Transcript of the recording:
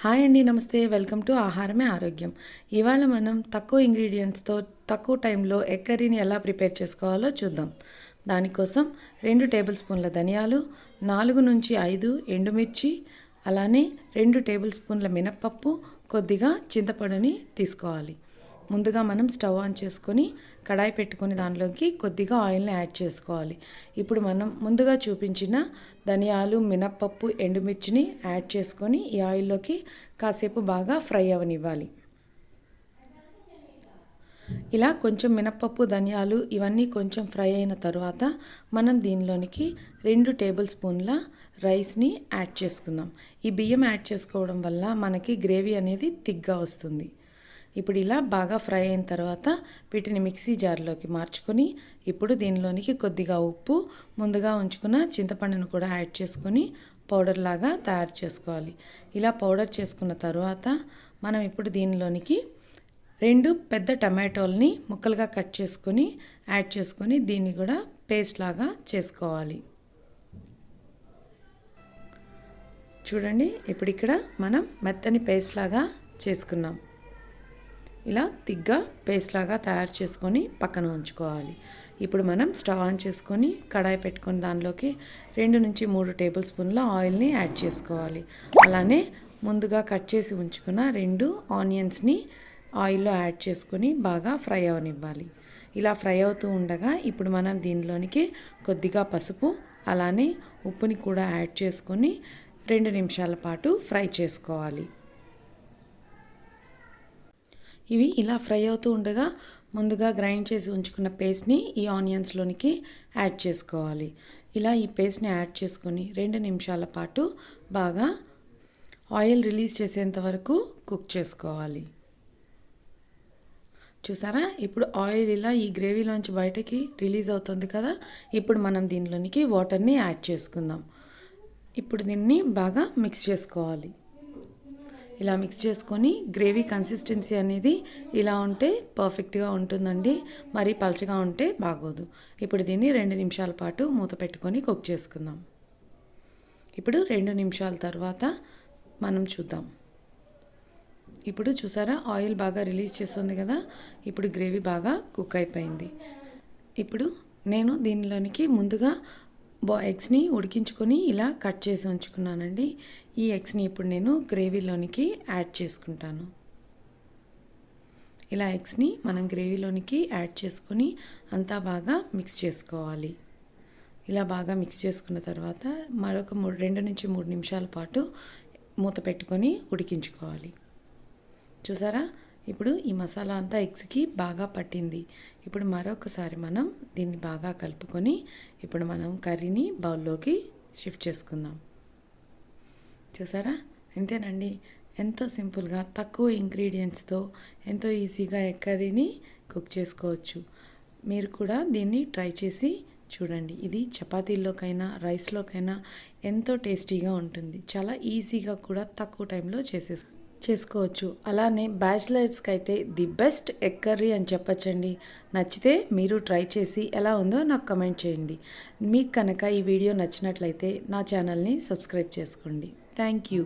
Hi అండి, నమస్తే. Welcome to ఆహారమే ఆరోగ్యం. ఇవాళ మనం తక్కువ ఇంగ్రీడియంట్స్తో తక్కువ టైంలో ఎగ్ కర్రీని ఎలా ప్రిపేర్ చేసుకోవాలో చూద్దాం. దానికోసం 2 టేబుల్ స్పూన్ల ధనియాలు, 4 నుంచి 5 ఎండుమిర్చి, అలానే 2 టేబుల్ స్పూన్ల మినప్పప్పు, కొద్దిగా చింతపండుని తీసుకోవాలి. ముందుగా మనం స్టవ్ ఆన్ చేసుకొని కడాయి పెట్టుకొని దానిలోకి కొద్దిగా ఆయిల్ని యాడ్ చేసుకోవాలి. ఇప్పుడు మనం ముందుగా చూపించిన ధనియాలు, మినప్పప్పు, ఎండుమిర్చిని యాడ్ చేసుకొని ఈ ఆయిల్లోకి కాసేపు బాగా ఫ్రై అవనివ్వాలి. ఇలా కొంచెం మినప్పప్పు, ధనియాలు ఇవన్నీ కొంచెం ఫ్రై అయిన తర్వాత మనం దీనిలోనికి 2 టేబుల్ స్పూన్ల రైస్ని యాడ్ చేసుకుందాం. ఈ బియ్యం యాడ్ చేసుకోవడం వల్ల మనకి గ్రేవీ అనేది థిక్గా వస్తుంది. ఇప్పుడు ఇలా బాగా ఫ్రై అయిన తర్వాత వీటిని మిక్సీ జార్లోకి మార్చుకొని ఇప్పుడు దీనిలోనికి కొద్దిగా ఉప్పు, ముందుగా ఉంచుకున్న చింతపండును కూడా యాడ్ చేసుకొని పౌడర్ లాగా తయారు చేసుకోవాలి. ఇలా పౌడర్ చేసుకున్న తర్వాత మనం ఇప్పుడు దీనిలోనికి 2 పెద్ద టమాటోల్ని ముక్కలుగా కట్ చేసుకొని యాడ్ చేసుకొని దీన్ని కూడా పేస్ట్ లాగా చేసుకోవాలి. చూడండి, ఇప్పుడు ఇక్కడ మనం మెత్తని పేస్ట్ లాగా చేసుకున్నాం. ఇలా థిక్గా పేస్ట్ లాగా తయారు చేసుకొని పక్కన ఉంచుకోవాలి. ఇప్పుడు మనం స్టవ్ ఆన్ చేసుకొని కడాయి పెట్టుకొని దానిలోకి 2 నుంచి 3 టేబుల్ స్పూన్ల ఆయిల్ని యాడ్ చేసుకోవాలి. అలానే ముందుగా కట్ చేసి ఉంచుకున్న 2 ఆనియన్స్ని ఆయిల్లో యాడ్ చేసుకొని బాగా ఫ్రై అవనివ్వాలి. ఇలా ఫ్రై అవుతూ ఉండగా ఇప్పుడు మనం దీనిలోనికి కొద్దిగా పసుపు, అలానే ఉప్పుని కూడా యాడ్ చేసుకొని 2 నిమిషాల పాటు ఫ్రై చేసుకోవాలి. ఇవి ఇలా ఫ్రై అవుతూ ఉండగా ముందుగా గ్రైండ్ చేసి ఉంచుకున్న పేస్ట్ని ఈ ఆనియన్స్లోనికి యాడ్ చేసుకోవాలి. ఇలా ఈ పేస్ట్ని యాడ్ చేసుకొని 2 నిమిషాల పాటు బాగా ఆయిల్ రిలీజ్ చేసేంత వరకు కుక్ చేసుకోవాలి. చూసారా, ఇప్పుడు ఆయిల్ ఇలా ఈ గ్రేవీలోంచి బయటకి రిలీజ్ అవుతుంది కదా. ఇప్పుడు మనం దీనిలోనికి వాటర్ని యాడ్ చేసుకుందాం. ఇప్పుడు దీన్ని బాగా మిక్స్ చేసుకోవాలి. ఇలా మిక్స్ చేసుకొని గ్రేవీ కన్సిస్టెన్సీ అనేది ఇలా ఉంటే పర్ఫెక్ట్గా ఉంటుందండి. మరీ పలచగా ఉంటే బాగోదు. ఇప్పుడు దీన్ని 2 నిమిషాల పాటు మూత పెట్టుకొని కుక్ చేసుకుందాం. ఇప్పుడు 2 నిమిషాల తర్వాత మనం చూద్దాం. ఇప్పుడు చూసారా, ఆయిల్ బాగా రిలీజ్ చేస్తుంది కదా. ఇప్పుడు గ్రేవీ బాగా కుక్ అయిపోయింది. ఇప్పుడు నేను దీనిలోనికి ముందుగా ఎగ్స్ని ఉడికించుకొని ఇలా కట్ చేసి ఉంచుకున్నానండి. ఈ ఎగ్స్ని ఇప్పుడు నేను గ్రేవీలోనికి యాడ్ చేసుకుంటాను. ఇలా ఎగ్స్ని మనం గ్రేవీలోనికి యాడ్ చేసుకొని అంతా బాగా మిక్స్ చేసుకోవాలి. ఇలా బాగా మిక్స్ చేసుకున్న తర్వాత మరొక 2 నుంచి 3 నిమిషాల పాటు మూత పెట్టుకొని ఉడికించుకోవాలి. చూసారా, ఇప్పుడు ఈ మసాలా అంతా ఎగ్స్కి బాగా పట్టింది. ఇప్పుడు మరొకసారి మనం దీన్ని బాగా కలుపుకొని ఇప్పుడు మనం కర్రీని బౌల్లోకి షిఫ్ట్ చేసుకుందాం. చూసారా, అంతేనండి. ఎంతో సింపుల్గా తక్కువ ఇంగ్రీడియంట్స్తో ఎంతో ఈజీగా ఎగ్ కర్రీని కుక్ చేసుకోవచ్చు. మీరు కూడా దీన్ని ట్రై చేసి చూడండి. ఇది చపాతీల్లోకైనా రైస్లోకైనా ఎంతో టేస్టీగా ఉంటుంది. చాలా ఈజీగా కూడా తక్కువ టైంలో చేసుకోవచ్చు. అలానే బ్యాచిలర్స్కి అయితే ది బెస్ట్ ఎగ్ కర్రీ అని చెప్పచ్చండి. నచ్చితే మీరు ట్రై చేసి ఎలా ఉందో నాకు కమెంట్ చేయండి. మీకు కనుక ఈ వీడియో నచ్చినట్లయితే నా ఛానల్ని సబ్స్క్రైబ్ చేసుకోండి. Thank you.